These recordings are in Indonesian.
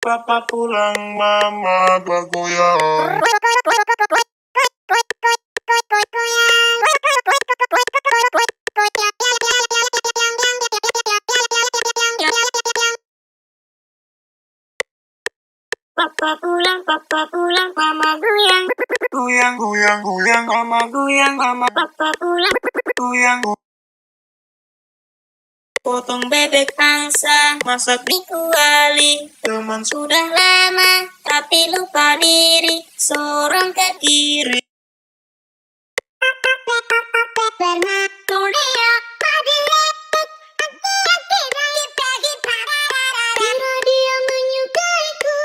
Papa pulang, mama bergoyang. Papa pulang, mama goyang. Goyang, goyang, goyang, mama goyang, mama. Papa pulang, Goyang. potong bebek angsa, masak di kuali. Teman Sudah lama, tapi lupa diri, sorong ke kiri. Kira dia menyukaiku.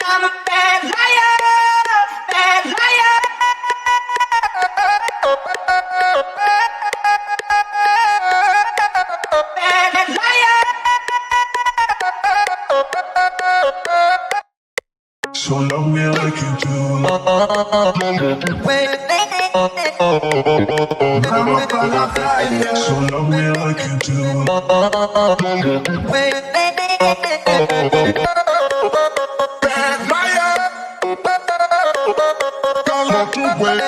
I'm a bad liar, bad liar. Bad liar. So love me like you do. So love me like you do. Bad liar. Don't let you wait.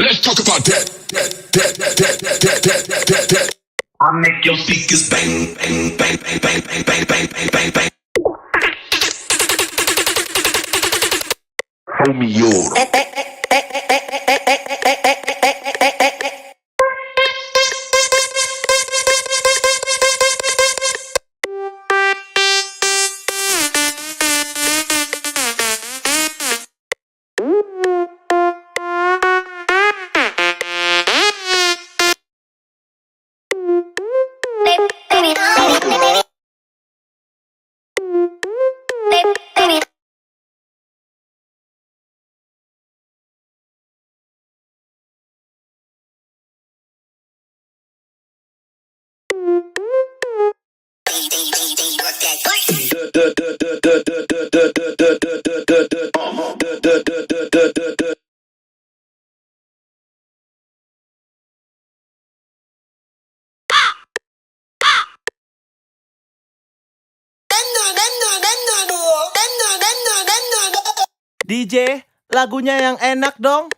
Let's talk about that. I make your speakers bang, bang, bang, bang, bang, bang, bang, bang, bang, bang, bang. Homie, DJ, lagunya yang enak dong.